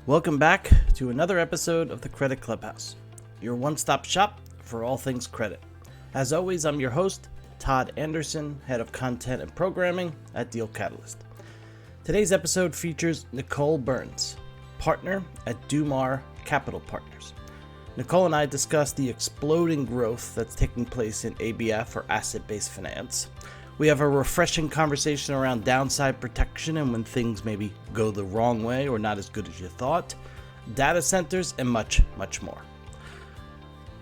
Welcome back to another episode of the Credit Clubhouse, your one-stop shop for all things credit. As always, I'm your host, Todd Anderson, Head of Content and Programming at Deal Catalyst. Today's episode features Nicole Burns, partner at Dumar Capital Partners. Nicole and I discuss the exploding growth that's taking place in ABF, or asset-based finance. We have a refreshing conversation around downside protection and when things maybe go the wrong way or not as good as you thought, data centers, and much, much more.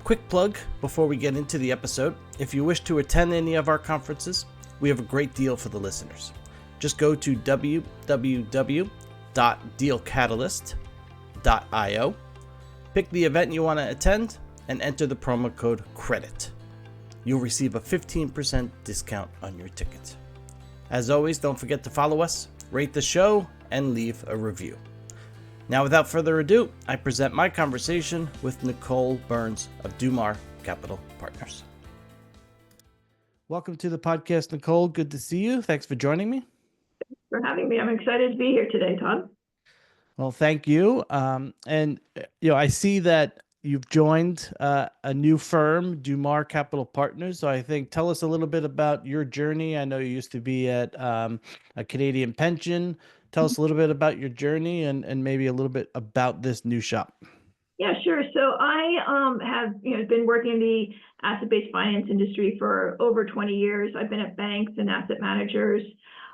Quick plug before we get into the episode. If you wish to attend any of our conferences, we have a great deal for the listeners. Just go to www.dealcatalyst.io, pick the event you want to attend, and enter the promo code CREDIT. You'll receive a 15% discount on your ticket. As always, don't forget to follow us, rate the show, and leave a review. Now, without further ado, I present my conversation with Nicole Burns of Dumar Capital Partners. Welcome to the podcast, Nicole. Good to see you. Thanks for joining me. For having me. I'm excited to be here today, Todd. Well, thank you. I see that you've joined a new firm, Dumar Capital Partners. So I think tell us a little bit about your journey. I know you used to be at a Canadian pension. Tell us a little bit about your journey and maybe a little bit about this new shop. Yeah, sure. So I have been working in the asset-based finance industry for over 20 years. I've been at banks and asset managers.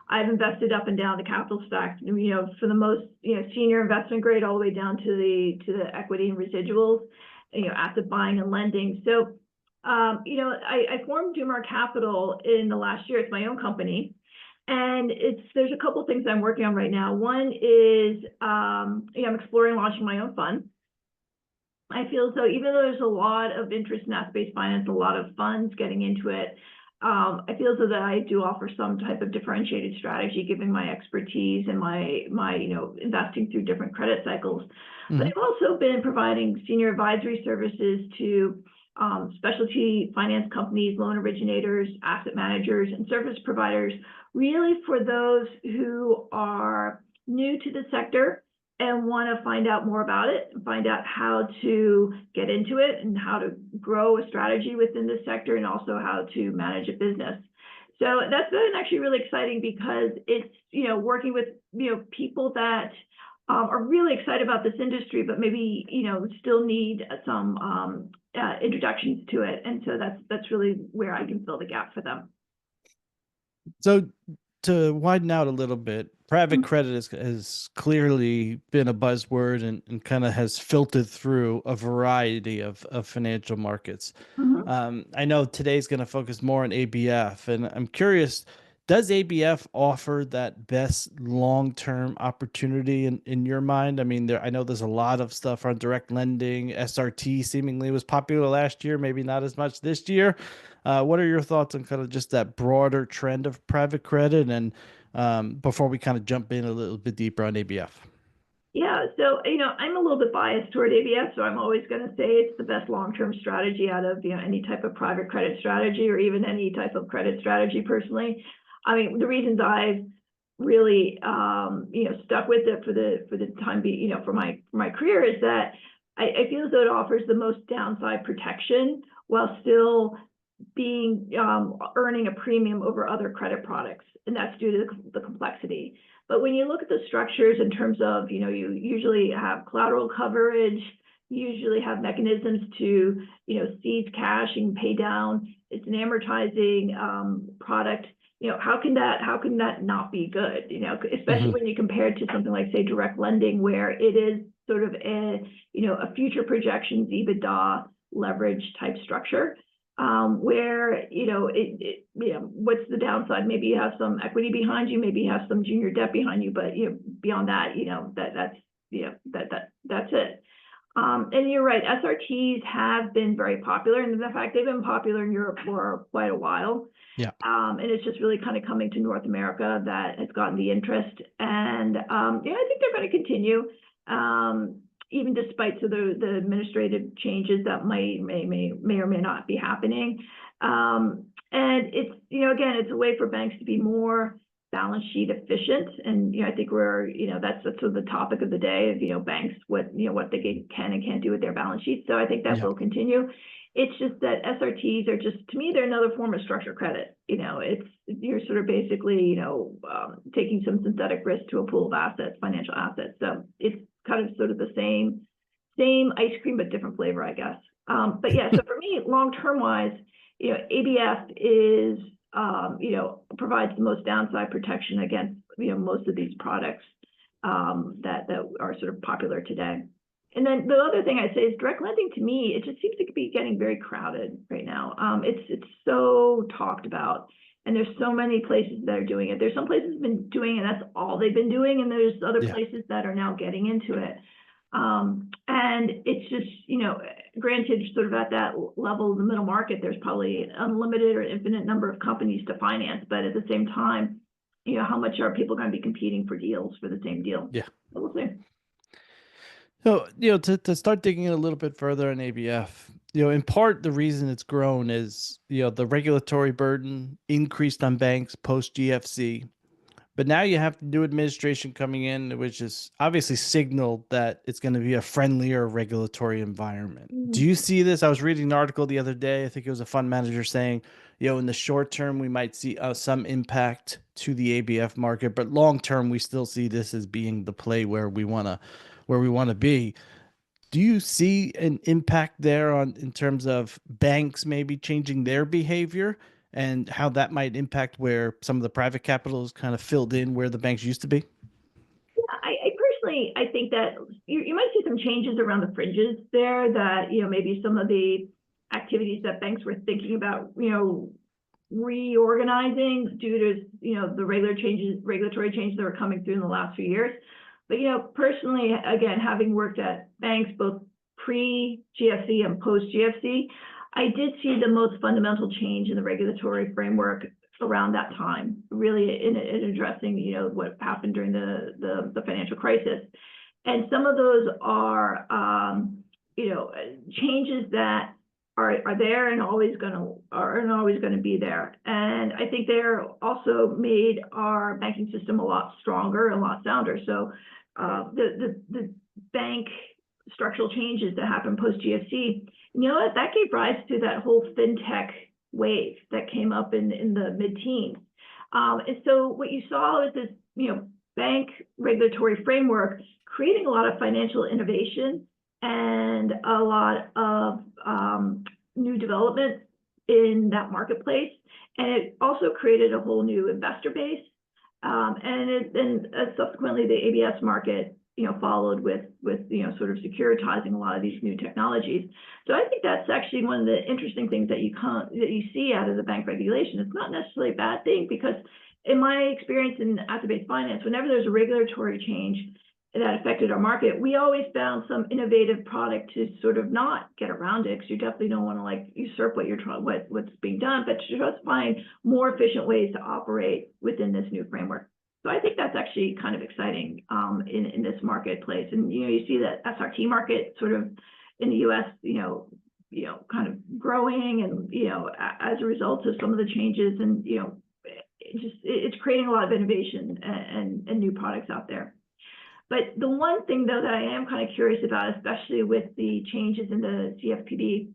I've invested up and down the capital stack, for the most, senior investment grade all the way down to the equity and residuals, asset buying and lending. So, I formed Dumar Capital in the last year. It's my own company. And there's a couple of things I'm working on right now. One is, I'm exploring launching my own fund. I feel as though even though there's a lot of interest in asset-based finance, a lot of funds getting into it, I feel as though that I do offer some type of differentiated strategy, given my expertise and my investing through different credit cycles. Mm-hmm. But I've also been providing senior advisory services to specialty finance companies, loan originators, asset managers, and service providers, really for those who are new to the sector and want to find out more about it, find out how to get into it and how to grow a strategy within the sector and also how to manage a business. So that's been actually really exciting because it's, working with, people that are really excited about this industry, but maybe, still need some introductions to it. And so that's really where I can fill the gap for them. So to widen out a little bit, private credit has clearly been a buzzword and kind of has filtered through a variety of financial markets. Mm-hmm. I know today's going to focus more on ABF, and I'm curious, does ABF offer that best long-term opportunity in your mind? I mean, I know there's a lot of stuff on direct lending. SRT seemingly was popular last year, maybe not as much this year. What are your thoughts on kind of just that broader trend of private credit? And before we kind of jump in a little bit deeper on ABF. Yeah, so, I'm a little bit biased toward ABF, so I'm always going to say it's the best long-term strategy out of, any type of private credit strategy or even any type of credit strategy personally. I mean, the reasons I've really, stuck with it for the time being, for my career is that I feel as though it offers the most downside protection while still being earning a premium over other credit products, and that's due to the complexity. But when you look at the structures in terms of, you usually have collateral coverage, you usually have mechanisms to, seize cash and pay down. It's an amortizing product. How can that not be good? Especially when you compare it to something like, say, direct lending, where it is sort of a future projections, EBITDA leverage type structure. Where, what's the downside? Maybe you have some equity behind you, maybe you have some junior debt behind you, but, beyond that, that's it. And you're right, SRTs have been very popular, and in fact, they've been popular in Europe for quite a while. Yeah. And it's just really kind of coming to North America that has gotten the interest. And, I think they're going to continue. Even despite the administrative changes that may or may not be happening. And it's, again, it's a way for banks to be more balance sheet efficient. And, I think that's sort of the topic of the day of, banks, what they can and can't do with their balance sheets. So I think that Yeah. will continue. It's just that SRTs are just, to me, they're another form of structured credit. You're sort of basically, taking some synthetic risk to a pool of assets, financial assets. So it's kind of sort of the same ice cream, but different flavor, I guess. But yeah, so for me, long-term wise, ABF is, provides the most downside protection against, most of these products that are sort of popular today. And then the other thing I'd say is direct lending, to me, it just seems to be getting very crowded right now. It's so talked about, and there's so many places that are doing it. There's some places that have been doing it, and that's all they've been doing, and there's other places that are now getting into it. And it's just, granted, sort of at that level of the middle market, there's probably an unlimited or infinite number of companies to finance, but at the same time, how much are people going to be competing for deals for the same deal? Yeah. So we'll see. So, to start digging a little bit further on ABF, in part, the reason it's grown is, the regulatory burden increased on banks post GFC. But now you have new administration coming in, which is obviously signaled that it's going to be a friendlier regulatory environment. Do you see this? I was reading an article the other day. I think it was a fund manager saying, in the short term, we might see some impact to the ABF market, but long term, we still see this as being the play where we want to be. Do you see an impact there in terms of banks maybe changing their behavior and how that might impact where some of the private capital is kind of filled in where the banks used to be? Yeah, I personally, I think that you might see some changes around the fringes there that, maybe some of the activities that banks were thinking about, reorganizing due to, the regulatory changes that were coming through in the last few years. But, personally, again, having worked at banks both pre-GFC and post-GFC, I did see the most fundamental change in the regulatory framework around that time, really in addressing, what happened during the financial crisis. And some of those are, changes that are there and always going to be there. And I think they're also made our banking system a lot stronger and a lot sounder. So the bank structural changes that happened post GFC, that gave rise to that whole fintech wave that came up in the mid-teens. And so what you saw is this, bank regulatory framework creating a lot of financial innovation and a lot of new development in that marketplace. And it also created a whole new investor base. And subsequently the ABS market, followed with sort of securitizing a lot of these new technologies. So I think that's actually one of the interesting things that you see out of the bank regulation. It's not necessarily a bad thing, because in my experience in asset-based finance, whenever there's a regulatory change that affected our market, we always found some innovative product to sort of not get around it, because you definitely don't want to usurp what's being done, but to just find more efficient ways to operate within this new framework. So I think that's actually kind of exciting in this marketplace. And you see that SRT market sort of in the US, kind of growing, and as a result of some of the changes, and it's creating a lot of innovation and new products out there. But the one thing, though, that I am kind of curious about, especially with the changes in the CFPB,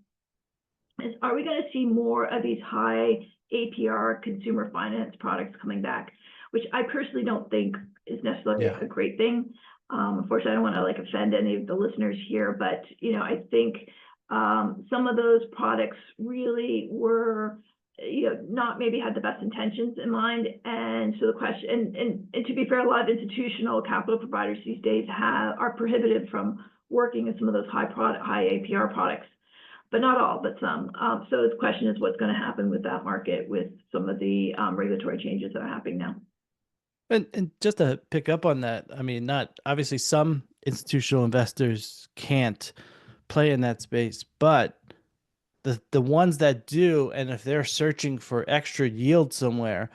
is are we going to see more of these high APR consumer finance products coming back, which I personally don't think is necessarily a great thing. Unfortunately, I don't want to offend any of the listeners here, but I think some of those products really were not maybe had the best intentions in mind. And so the question, and to be fair, a lot of institutional capital providers these days are prohibited from working in some of those high APR products, but not all, but some. So the question is what's going to happen with that market with some of the regulatory changes that are happening now. And just to pick up on that, I mean, not obviously some institutional investors can't play in that space, but the ones that do, and if they're searching for extra yield somewhere,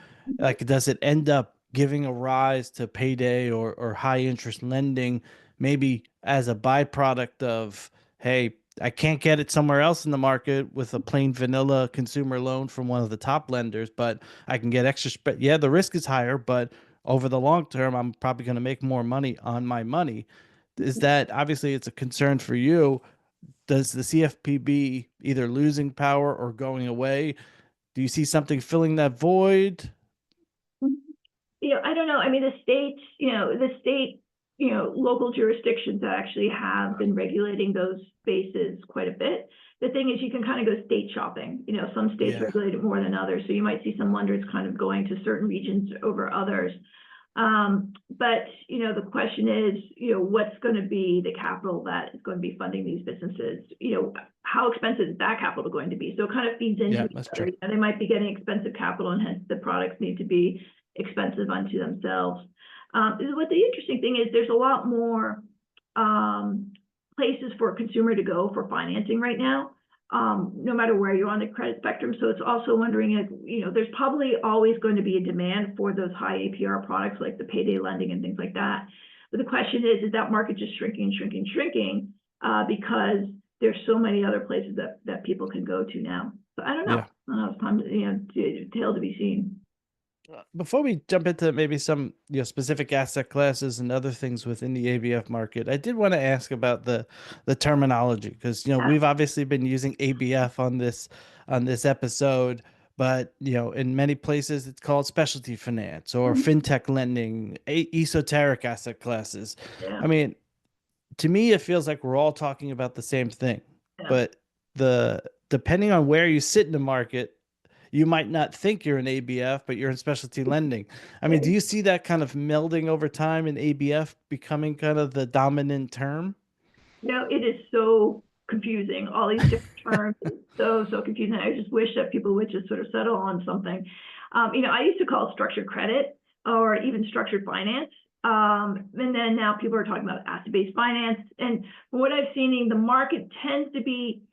does it end up giving a rise to payday or high interest lending, maybe as a byproduct of, hey, I can't get it somewhere else in the market with a plain vanilla consumer loan from one of the top lenders, but I can get extra. Yeah, the risk is higher, but over the long term, I'm probably going to make more money on my money. Is that obviously it's a concern for you? Does the CFPB either losing power or going away? Do you see something filling that void? I don't know. I mean, the states, local jurisdictions actually have been regulating those spaces quite a bit. The thing is, you can kind of go state shopping. Some states Yeah. regulate it more than others. So you might see some lenders kind of going to certain regions over others. But, the question is, what's going to be the capital that is going to be funding these businesses? How expensive is that capital going to be? So it kind of feeds into Yeah, each that's other. true. They might be getting expensive capital, and hence the products need to be expensive unto themselves. What the interesting thing is, there's a lot more places for a consumer to go for financing right now, no matter where you're on the credit spectrum. So it's also wondering if, there's probably always going to be a demand for those high APR products like the payday lending and things like that. But the question is that market just shrinking, because there's so many other places that people can go to now. So I don't know. Yeah. I don't know, it's time to be seen. Before we jump into maybe some specific asset classes and other things within the ABF market, I did want to ask about the terminology because Yeah. we've obviously been using ABF on this episode, but in many places it's called specialty finance or fintech lending, esoteric asset classes. Yeah. I mean, to me, it feels like we're all talking about the same thing, Yeah. but depending on where you sit in the market, you might not think you're in ABF, but you're in specialty lending. I mean, do you see that kind of melding over time in ABF becoming kind of the dominant term? It is so confusing. All these different terms, it's so confusing. I just wish that people would just sort of settle on something. I used to call it structured credit or even structured finance. And then now people are talking about asset-based finance. And from what I've seen, the market tends to be,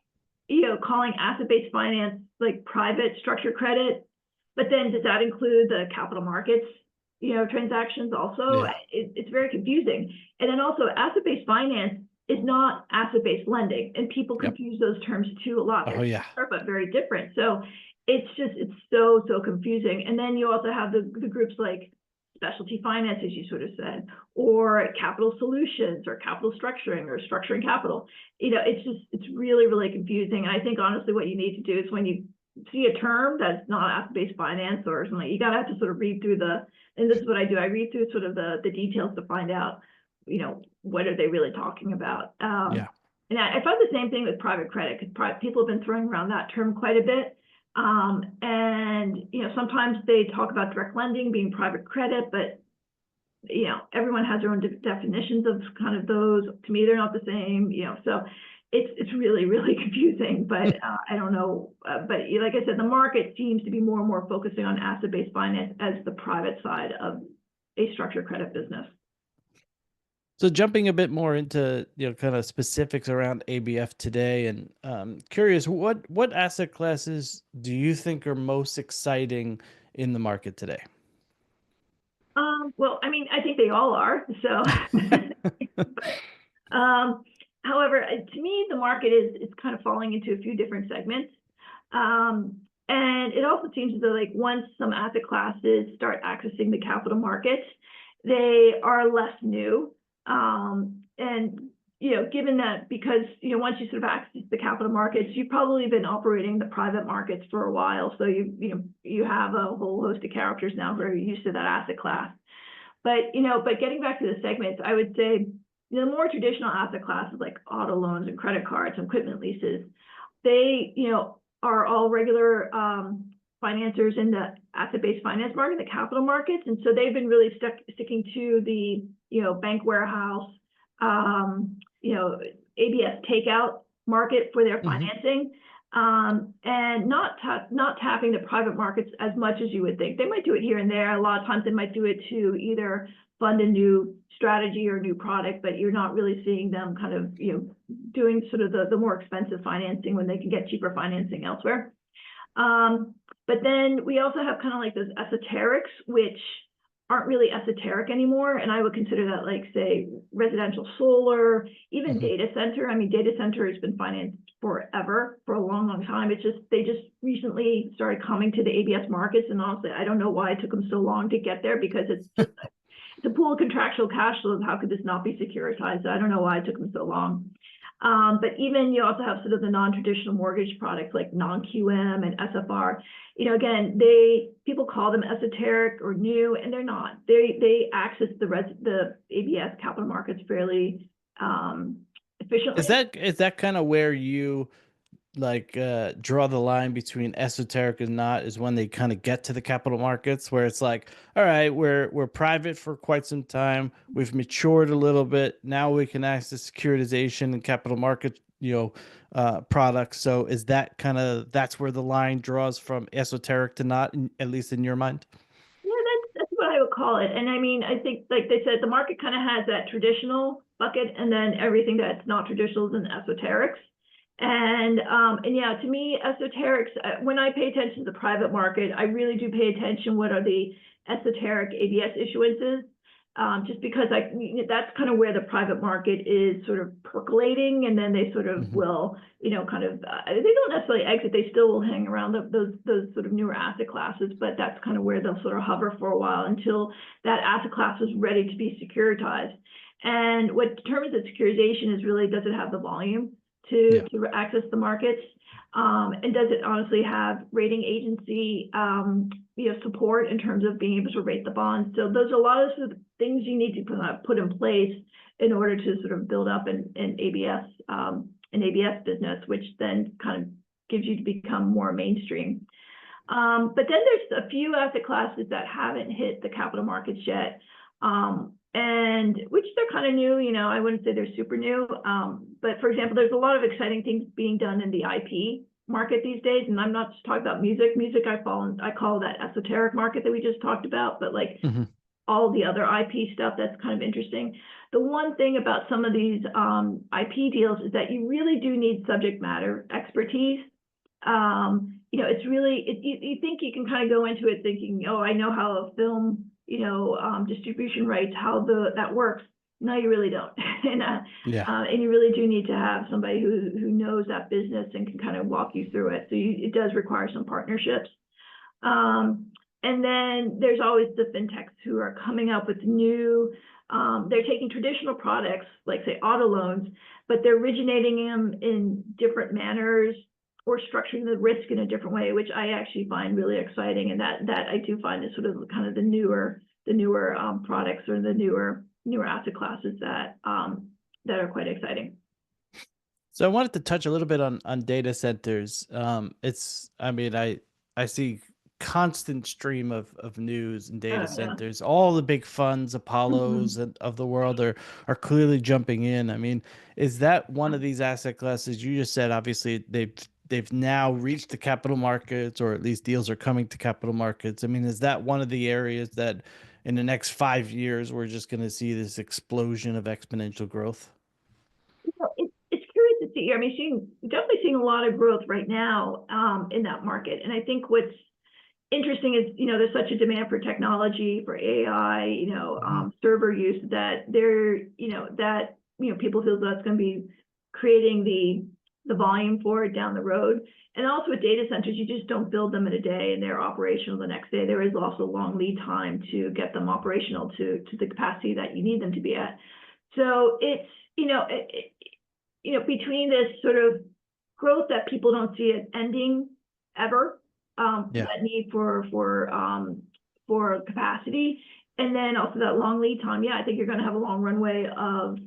calling asset-based finance like private structured credit. But then does that include the capital markets, transactions also? Yeah. It's very confusing. And then also asset-based finance is not asset-based lending, and people Yep. confuse those terms too a lot. Oh yeah. But very different. So it's so confusing. And then you also have the groups like specialty finance, as you sort of said, or capital solutions, or capital structuring, or structuring capital. It's really confusing. And I think honestly, what you need to do is when you see a term that's not asset-based finance or something, you gotta have to sort of read through and this is what I do. I read through sort of the details to find out, what are they really talking about? Yeah. And I found the same thing with private credit, because people have been throwing around that term quite a bit. And sometimes they talk about direct lending being private credit, but everyone has their own definitions of kind of those. To me, they're not the same. So it's really confusing. But I don't know. But like I said, the market seems to be more and more focusing on asset-based finance as the private side of a structured credit business. So jumping a bit more into kind of specifics around ABF today, and curious, what asset classes do you think are most exciting in the market today? Well, I mean, I think they all are. So, but, however, to me, the market is kind of falling into a few different segments. And it also seems as though, like, once some asset classes start accessing the capital markets, they are less new. And given that, because once you sort of access the capital markets, you've probably been operating the private markets for a while, so you have a whole host of characters now who are used to that asset class. But getting back to the segments, I would say the more traditional asset classes like auto loans and credit cards and equipment leases, they are all regular financiers in the asset-based finance market, the capital markets, and so they've been really sticking to the bank warehouse, ABS takeout market for their financing, and not tapping the private markets as much as you would think. They might do it here and there. A lot of times they might do it to either fund a new strategy or new product, but you're not really seeing them kind of doing sort of the more expensive financing when they can get cheaper financing elsewhere. But then we also have kind of like those esoterics, which aren't really esoteric anymore. And I would consider that like, say, residential solar, even Hmm. data center. I mean, data center has been financed forever, for a long, long time. It's just, they just recently started coming to the ABS markets. And honestly, I don't know why it took them so long to get there, because it's just, it's a pool of contractual cash flows. How could this not be securitized? I don't know why it took them so long. But even you also have sort of the non-traditional mortgage products like non-QM and SFR. You know, again, people call them esoteric or new, and they're not. They access the ABS capital markets fairly efficiently. Is that kind of where you like draw the line between esoteric and not, is when they kind of get to the capital markets, where it's like, all right, we're private for quite some time, we've matured a little bit, now we can access securitization and capital market, products. So is that kind of, that's where the line draws from esoteric to not, at least in your mind? Yeah, that's what I would call it. And I mean, I think, like they said, the market kind of has that traditional bucket, and then everything that's not traditional is in esoterics. And yeah, to me, esoterics, when I pay attention to the private market, I really do pay attention what are the esoteric ABS issuances. Just because that's kind of where the private market is sort of percolating, and then they sort of Hmm. will, kind of, they don't necessarily exit, they still will hang around those sort of newer asset classes, but that's kind of where they'll sort of hover for a while until that asset class is ready to be securitized. And what determines the securitization is really, does it have the volume Yeah. to access the markets? And does it honestly have rating agency support in terms of being able to rate the bonds? So those are a lot of sort of things you need to put in place in order to sort of build up an ABS business, which then kind of gives you to become more mainstream. But then there's a few asset classes that haven't hit the capital markets yet. And which they're kind of new, I wouldn't say they're super new. But for example, there's a lot of exciting things being done in the IP market these days. And I'm not just talking about music. Music, I call that esoteric market that we just talked about, but like Hmm. all the other IP stuff, that's kind of interesting. The one thing about some of these IP deals is that you really do need subject matter expertise. It's really, you think you can kind of go into it thinking, oh, I know how a film, distribution rights, how that works. No, you really don't. Yeah. And you really do need to have somebody who knows that business and can kind of walk you through it. So it does require some partnerships. And then there's always the fintechs who are coming up with new, they're taking traditional products, like say auto loans, but they're originating them in different manners or structuring the risk in a different way, which I actually find really exciting. And that I do find is sort of kind of the newer products, or the newer asset classes that are quite exciting. So I wanted to touch a little bit on data centers. I mean, I see constant stream of news and data Yeah. centers. All the big funds, Mhm. Apollos of the world are clearly jumping in. I mean, is that one of these asset classes you just said? Obviously, they've now reached the capital markets, or at least deals are coming to capital markets. I mean, is that one of the areas that in the next 5 years we're just going to see this explosion of exponential growth? It's curious to see. I mean, definitely seeing a lot of growth right now in that market. And I think what's interesting is, there's such a demand for technology, for AI, Mhm. server use, that people feel that's going to be creating the volume for it down the road. And also with data centers, you just don't build them in a day and they're operational the next day. There is also long lead time to get them operational to the capacity that you need them to be at. So it's, between this sort of growth that people don't see it ending ever, Yeah. that need for capacity, and then also that long lead time. Yeah, I think you're going to have a long runway of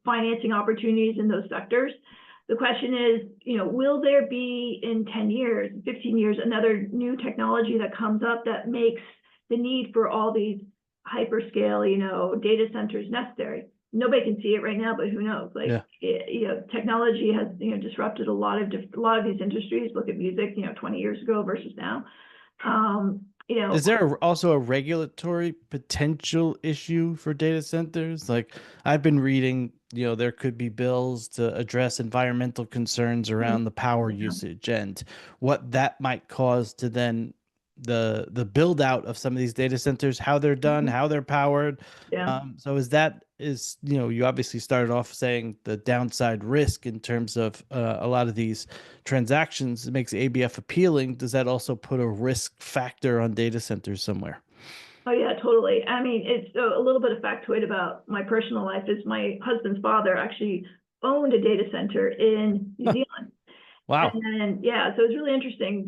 financing opportunities in those sectors. The question is, will there be in 10 years, 15 years, another new technology that comes up that makes the need for all these hyperscale, data centers necessary? Nobody can see it right now, but who knows? Like, Yeah. technology has, disrupted a lot of these industries. Look at music, 20 years ago versus now. You know, Is there also a regulatory potential issue for data centers? Like I've been reading, there could be bills to address environmental concerns around the power yeah. usage and what that might cause to then the build out of some of these data centers, how they're done, Mhm. how they're powered. Yeah. So is you obviously started off saying the downside risk in terms of a lot of these transactions. It makes ABF appealing. Does that also put a risk factor on data centers somewhere? Oh yeah, totally. I mean, it's a little bit of factoid about my personal life is my husband's father actually owned a data center in New Zealand. Wow. And yeah, so it's really interesting,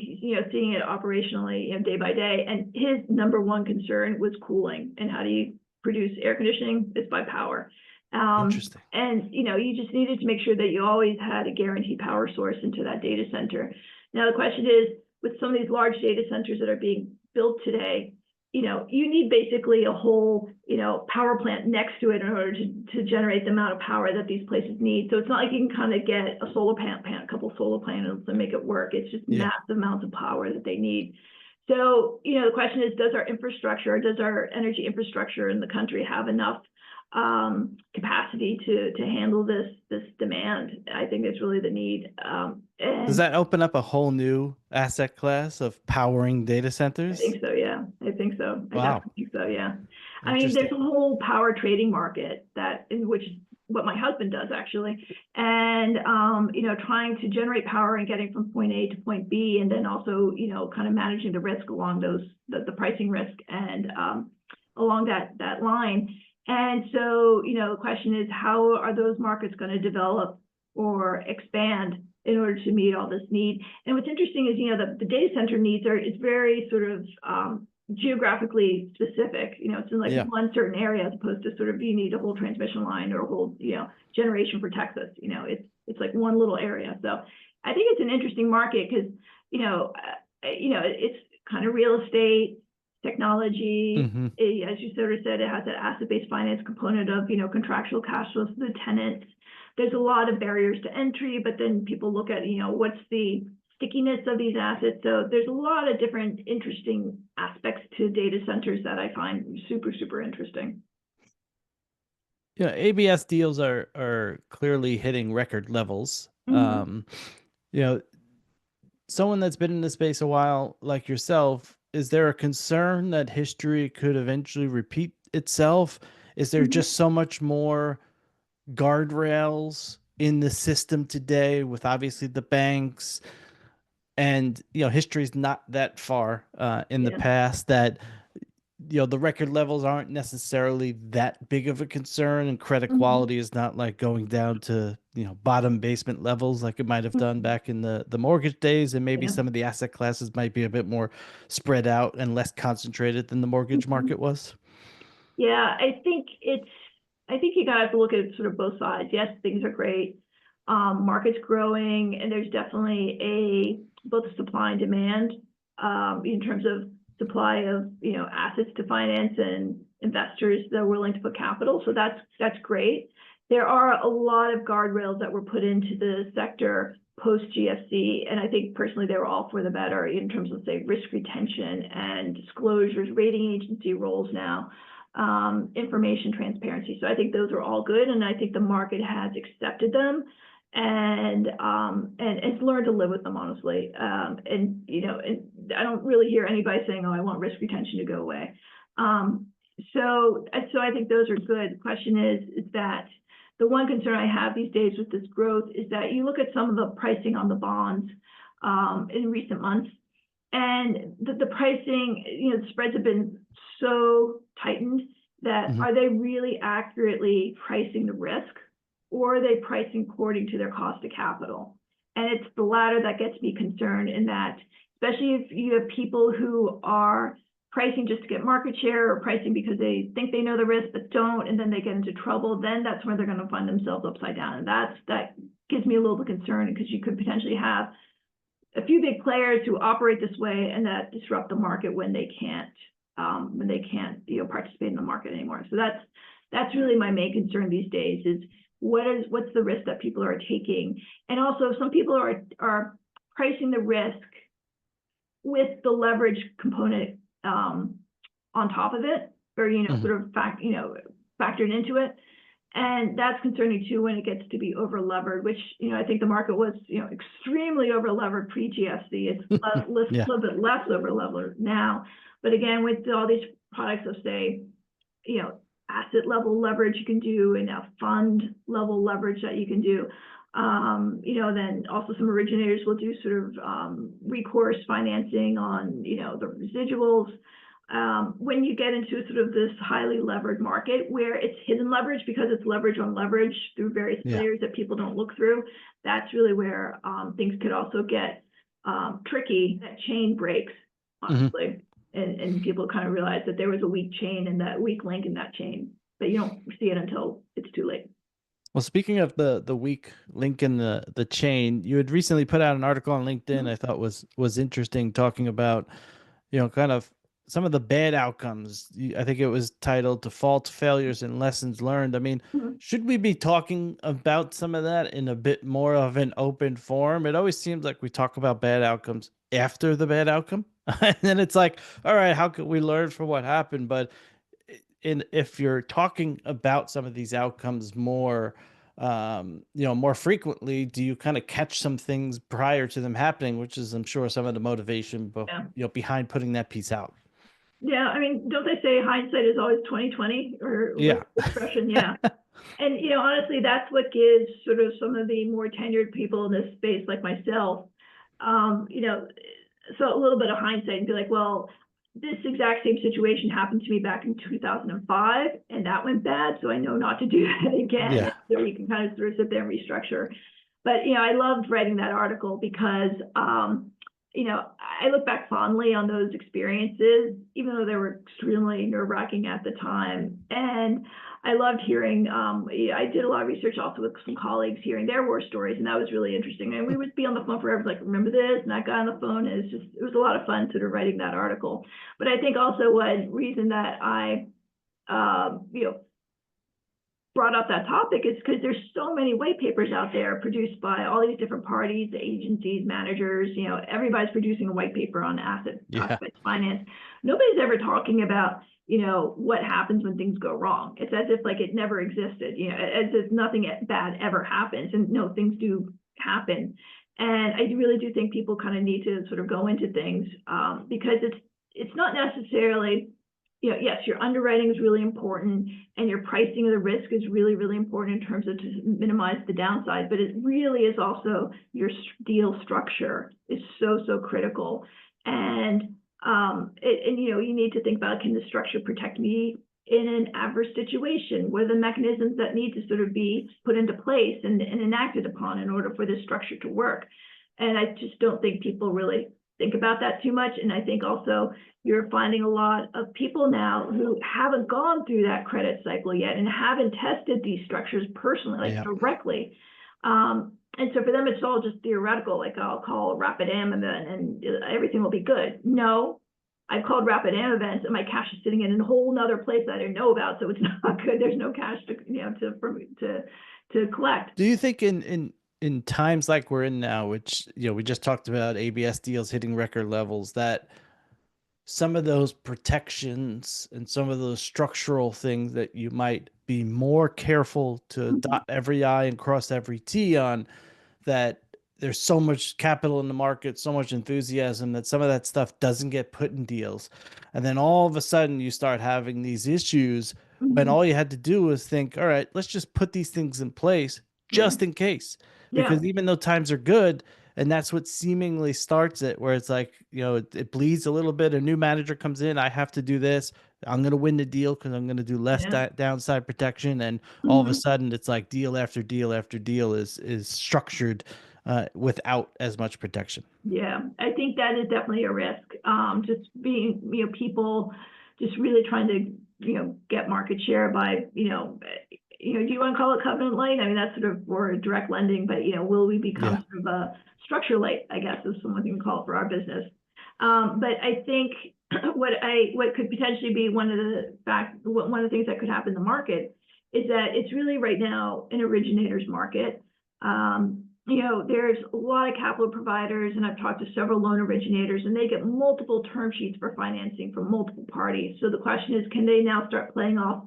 seeing it operationally, day by day. And his number one concern was cooling and how do you produce air conditioning? It's by power. Interesting. And you just needed to make sure that you always had a guaranteed power source into that data center. Now the question is, with some of these large data centers that are being built today, you need basically a whole, power plant next to it in order to generate the amount of power that these places need. So it's not like you can kind of get a solar a couple solar panels and make it work. It's just Yeah. massive amounts of power that they need. So, the question is, does our infrastructure, does our energy infrastructure in the country have enough capacity to handle this demand? I think that's really the need. Does And that open up a whole new asset class of powering data I centers? think so, yeah. I think so. I Wow. definitely think so, yeah. I mean, Interesting. there's a whole power trading market that in which what my husband does actually, and trying to generate power and getting from point A to point B, and then also kind of managing the risk along the pricing risk and along that line. And so the question is, how are those markets going to develop or expand in order to meet all this need? And what's interesting is, the data center needs it's very sort of geographically specific. It's in like Yeah. one certain area as opposed to sort of you need a whole transmission line or a whole, generation for Texas. It's like one little area. So I think it's an interesting market because, it's kind of real estate, technology. Hmm. As you sort of said, it has an asset-based finance component of, contractual cash flows to the tenants. There's a lot of barriers to entry, but then people look at, what's the stickiness of these assets. So there's a lot of different interesting aspects to data centers that I find super, super interesting. ABS deals are clearly hitting record levels. Mm-hmm. You know, someone that's been in the space a while, like yourself, is there a concern that history could eventually repeat itself? Is there Mm-hmm. just so much more guardrails in the system today with obviously the banks and history's not that far in the Yeah. past that the record levels aren't necessarily that big of a concern and credit Mm-hmm. quality is not like going down to bottom basement levels like it might have done Mm-hmm. back in the mortgage days, and maybe Yeah. some of the asset classes might be a bit more spread out and less concentrated than the mortgage Mm-hmm. market was. Yeah, I think you gotta have to look at sort of both sides. Yes, things are great. Market's growing and there's definitely both a supply and demand, in terms of supply of, assets to finance and investors that are willing to put capital. So that's great. There are a lot of guardrails that were put into the sector post GFC, and I think personally they were all for the better in terms of, say, risk retention and disclosures, rating agency roles now, information transparency. So I think those are all good, and I think the market has accepted them and it's learned to live with them, honestly. And I don't really hear anybody saying, "Oh, I want risk retention to go away." So I think those are good. The question is that the one concern I have these days with this growth is that you look at some of the pricing on the bonds in recent months, and the pricing, the spreads have been so tightened that Mhm. are they really accurately pricing the risk, or are they pricing according to their cost of capital? And it's the latter that gets me concerned in that, especially if you have people who are pricing just to get market share or pricing because they think they know the risk but don't, and then they get into trouble, then that's where they're going to find themselves upside down. And that gives me a little bit concerned because you could potentially have a few big players who operate this way and that disrupt the market when they can't participate in the market anymore. So that's really my main concern these days is what's the risk that people are taking. And also some people are pricing the risk with the leverage component on top of it, or Mhm. sort of factored into it. And that's concerning too when it gets to be over levered, which, I think the market was, extremely over levered pre-GFC. It's a Yeah. little bit less over levered now. But again, with all these products of, say, asset level leverage you can do, and a fund level leverage that you can do. Then also some originators will do sort of recourse financing on, the residuals. When you get into sort of this highly levered market where it's hidden leverage because it's leverage on leverage through various layers that people don't look through, that's really where things could also get tricky. That chain breaks, honestly, and people kind of realize that there was a weak chain and that weak link in that chain, but you don't see it until it's too late. Well, speaking of the weak link in the chain, you had recently put out an article on LinkedIn I thought was interesting, talking about, kind of some of the bad outcomes. I think it was titled Defaults, Failures, and Lessons Learned. I mean, should we be talking about some of that in a bit more of an open forum? It always seems like we talk about bad outcomes after the bad outcome. And then it's like, all right, how could we learn from what happened? But if you're talking about some of these outcomes more, more frequently, do you kind of catch some things prior to them happening, which is, I'm sure, some of the motivation, but behind putting that piece out? Yeah, I mean, don't they say hindsight is always 20/20, or expression? Yeah. And honestly, that's what gives sort of some of the more tenured people in this space, like myself, so a little bit of hindsight and be like, well, this exact same situation happened to me back in 2005, and that went bad, so I know not to do that again. Yeah. So we can kind of sort of sit there and restructure. But I loved writing that article because I look back fondly on those experiences, even though they were extremely nerve-wracking at the time. And I loved hearing, I did a lot of research also with some colleagues, hearing their war stories, and that was really interesting. And we would be on the phone forever, like, remember this, and that guy on the phone. And it was a lot of fun sort of writing that article. But I think also one reason that I, brought up that topic is because there's so many white papers out there produced by all these different parties, agencies, managers. Everybody's producing a white paper on asset-based finance. Nobody's ever talking about what happens when things go wrong. It's as if like it never existed, as if nothing bad ever happens. And no, things do happen. And I really do think people kind of need to sort of go into things because it's not necessarily, yes, your underwriting is really important and your pricing of the risk is really, really important in terms of to minimize the downside, but it really is also your deal structure is so critical. And you need to think about, can the structure protect me in an adverse situation? What are the mechanisms that need to sort of be put into place and enacted upon in order for this structure to work? And I just don't think people really think about that too much. And I think also you're finding a lot of people now who haven't gone through that credit cycle yet and haven't tested these structures personally, directly. And so for them, it's all just theoretical, like I'll call a rapid AM event and everything will be good. No, I've called rapid AM events and my cash is sitting in a whole nother place that I didn't know about. So it's not good. There's no cash to collect. Do you think in times like we're in now, which, we just talked about ABS deals hitting record levels, that some of those protections and some of those structural things that you might be more careful to dot every I and cross every T on, that there's so much capital in the market, so much enthusiasm, that some of that stuff doesn't get put in deals. And then all of a sudden you start having these issues when all you had to do was think, all right, let's just put these things in place just in case. Because even though times are good, and that's what seemingly starts it, where it's like, it bleeds a little bit. A new manager comes in. I have to do this. I'm going to win the deal because I'm going to do less downside protection. And all of a sudden it's like deal after deal after deal is structured without as much protection. Yeah, I think that is definitely a risk. Just being, people just really trying to, get market share by, do you want to call it covenant light? I mean, that's sort of more direct lending, but, will we become sort of a structure light, I guess, is someone can call it for our business. But I think what could potentially be one of the things that could happen in the market is that it's really right now an originator's market. There's a lot of capital providers, and I've talked to several loan originators, and they get multiple term sheets for financing from multiple parties. So the question is, can they now start playing off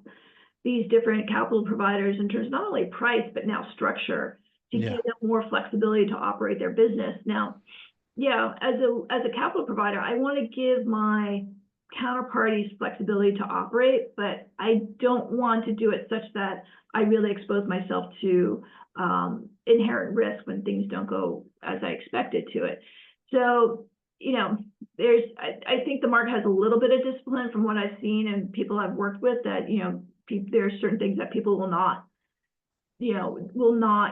these different capital providers in terms of not only price, but now structure to give them more flexibility to operate their business. Now, yeah, as a capital provider, I want to give my counterparties flexibility to operate, but I don't want to do it such that I really expose myself to inherent risk when things don't go as I expected to it. So, I think the market has a little bit of discipline from what I've seen and people I've worked with that, there are certain things that people will not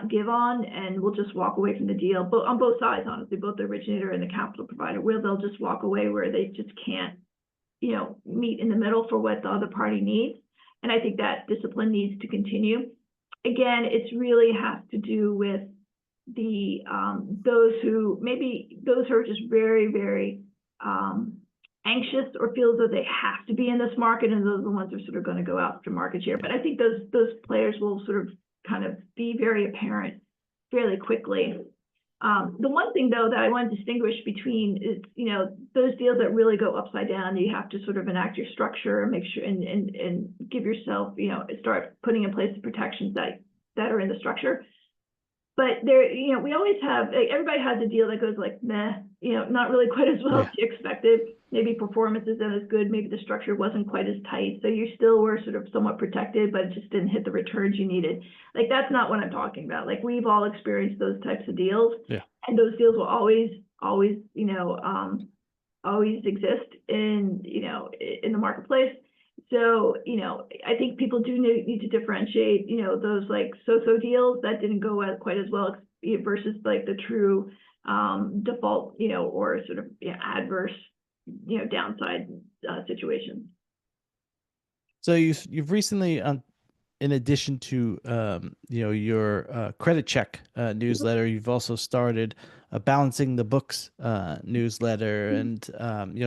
give on and will just walk away from the deal. But on both sides, honestly, both the originator and the capital provider, where they'll just walk away where they just can't, meet in the middle for what the other party needs. And I think that discipline needs to continue. Again, it's really has to do with the those who are just very, very anxious or feel as though they have to be in this market, and those are the ones who are sort of going to go after market share. But I think those players will sort of kind of be very apparent fairly quickly. The one thing though that I want to distinguish between is, those deals that really go upside down, you have to sort of enact your structure and make sure and give yourself, start putting in place the protections that are in the structure. But there, we always have, everybody has a deal that goes like, meh, not really quite as well as you expected. Maybe performance isn't as good. Maybe the structure wasn't quite as tight. So you still were sort of somewhat protected, but it just didn't hit the returns you needed. Like, that's not what I'm talking about. Like, we've all experienced those types of deals. Yeah. And those deals will always, always exist in the marketplace. So, I think people do need to differentiate, those like so-so deals that didn't go quite as well versus like the true default, or sort of adverse, downside situation. So you've recently, in addition to your credit check newsletter, you've also started a Balancing the Books newsletter, and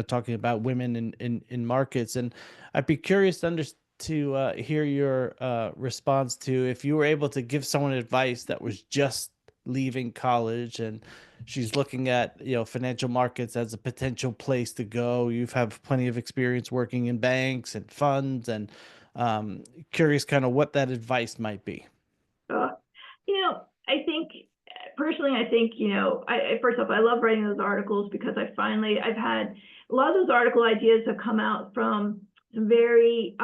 talking about women in markets. And I'd be curious to hear your response to, if you were able to give someone advice that was just leaving college and she's looking at financial markets as a potential place to go. You've have plenty of experience working in banks and funds, and curious kind of what that advice might be. I think personally, first off, I love writing those articles because I've had a lot of those article ideas have come out from some very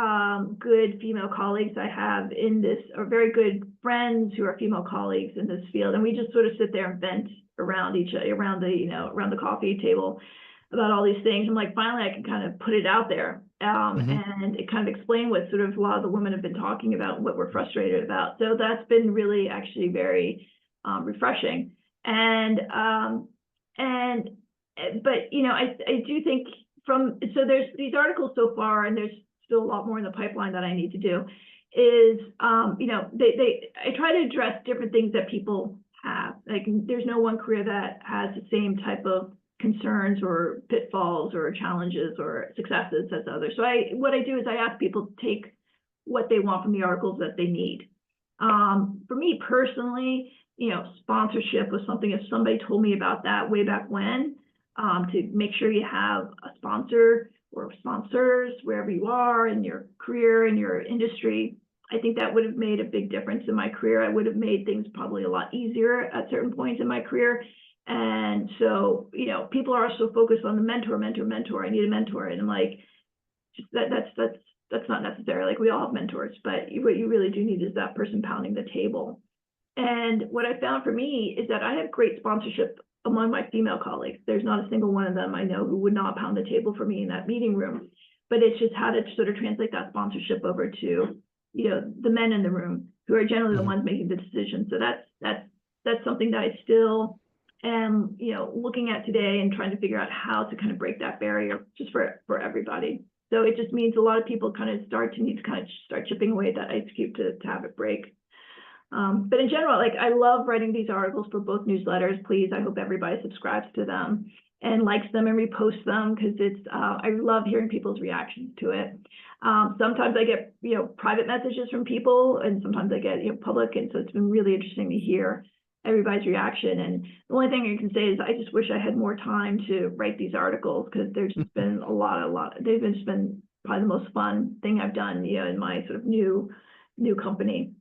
good female colleagues I have in this, or very good friends who are female colleagues in this field, and we just sort of sit there and vent around the coffee table about all these things. I'm like, finally, I can kind of put it out there, and it kind of explain what sort of a lot of the women have been talking about, what we're frustrated about. So that's been really actually very refreshing. But I do think there's these articles so far, and there's still a lot more in the pipeline that I need to do, is, I try to address different things that people have. Like, there's no one career that has the same type of concerns or pitfalls or challenges or successes as others. So what I do is I ask people to take what they want from the articles that they need. For me personally, sponsorship was something, if somebody told me about that way back when, to make sure you have a sponsor or sponsors wherever you are in your career, in your industry, I think that would have made a big difference in my career. I would have made things probably a lot easier at certain points in my career. And so, people are also focused on the mentor. I need a mentor. And I'm like, that's not necessary. Like, we all have mentors, but what you really do need is that person pounding the table. And what I found for me is that I have great sponsorship among my female colleagues. There's not a single one of them I know who would not pound the table for me in that meeting room. But it's just how to sort of translate that sponsorship over to, the men in the room, who are generally the ones making the decision. So that's something that I still am, looking at today and trying to figure out how to kind of break that barrier just for everybody. So it just means a lot of people kind of need to start chipping away at that ice cube to have it break. But in general, like, I love writing these articles for both newsletters. Please, I hope everybody subscribes to them and likes them and reposts them, because I love hearing people's reactions to it. Sometimes I get, private messages from people, and sometimes I get, public. And so it's been really interesting to hear everybody's reaction. And the only thing I can say is I just wish I had more time to write these articles, because there's just been they've just been probably the most fun thing I've done, in my sort of new company.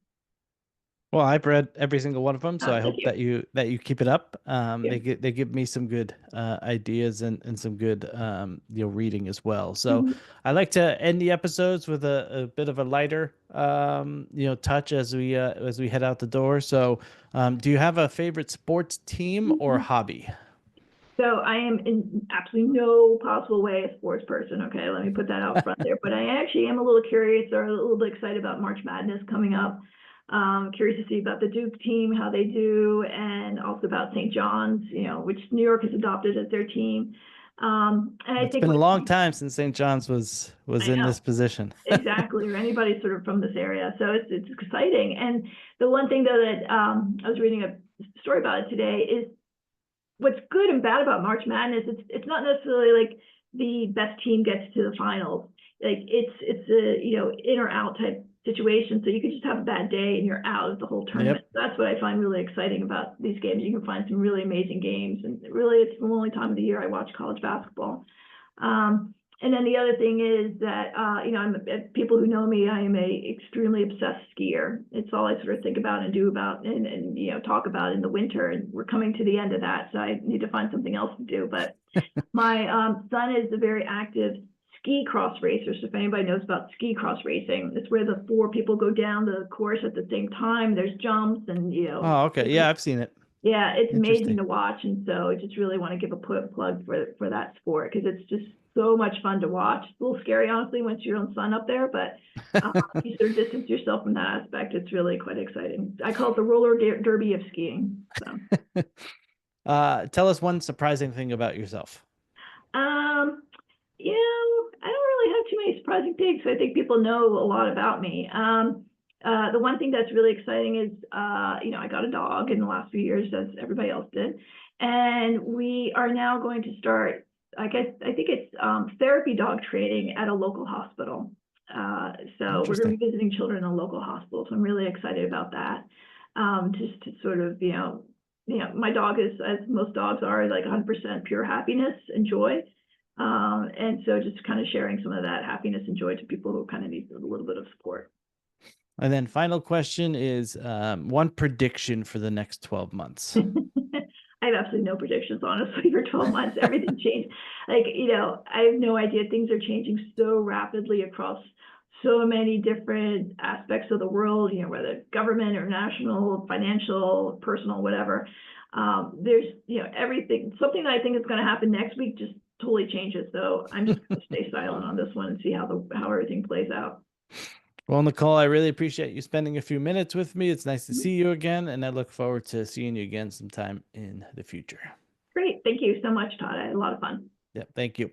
Well, I've read every single one of them, so I Thank hope you. that you keep it up. Yeah. They give me some good ideas and some good reading as well. So Mhm. I like to end the episodes with a bit of a lighter touch as we head out the door. So do you have a favorite sports team or Mhm. hobby? So I am in absolutely no possible way a sports person. Okay, let me put that out front there. But I actually am a little curious or a little bit excited about March Madness coming up. Curious to see about the Duke team, how they do, and also about St. John's, which New York has adopted as their team. And I It's think been a what long time since St. John's was I in know this position. exactly, or anybody sort of from this area, so it's exciting. And the one thing though that I was reading a story about it today is what's good and bad about March Madness. It's not necessarily like the best team gets to the finals. Like it's a in or out type situation. So you could just have a bad day and you're out of the whole Yep. tournament. That's what I find really exciting about these games. You can find some really amazing games, and really it's the only time of the year I watch college basketball. And then the other thing is that people who know me, I am a extremely obsessed skier. It's all I sort of think about and do about and talk about in the winter. And we're coming to the end of that, so I need to find something else to do. But my son is a very active ski cross racer. So if anybody knows about ski cross racing, it's where the four people go down the course at the same time. There's jumps and Oh, okay. Yeah, I've seen it. yeah, it's amazing Interesting. to watch, and so I just really want to give a plug for that sport because it's just so much fun to watch. It's a little scary, honestly, once your own son up there, but you sort of distance yourself from that aspect. It's really quite exciting. I call it the roller derby of skiing. So, Tell us one surprising thing about yourself. um, I don't really have too many surprising things. So I think people know a lot about me. The one thing that's really exciting is, I got a dog in the last few years, as everybody else did, and we are now going to start. I think it's therapy dog training at a local hospital. So we're going Interesting. to be visiting children in a local hospital. So I'm really excited about that. Just to sort of, my dog is, as most dogs are, like 100% pure happiness and joy. And so just kind of sharing some of that happiness and joy to people who kind of need a little bit of support. And then final question is one prediction for the next 12 months. I have absolutely no predictions, honestly, for 12 months. Everything changed. Like, I have no idea. Things are changing so rapidly across so many different aspects of the world, whether government or national, financial, personal, whatever. There's, everything. Something that I think is going to happen next week just totally changes. So I'm just going to stay silent on this one and see how everything plays out. Well, Nicole, I really appreciate you spending a few minutes with me. It's nice to see you again, and I look forward to seeing you again sometime in the future. Great. Thank you so much, Todd. I had a lot of fun. Yeah, thank you.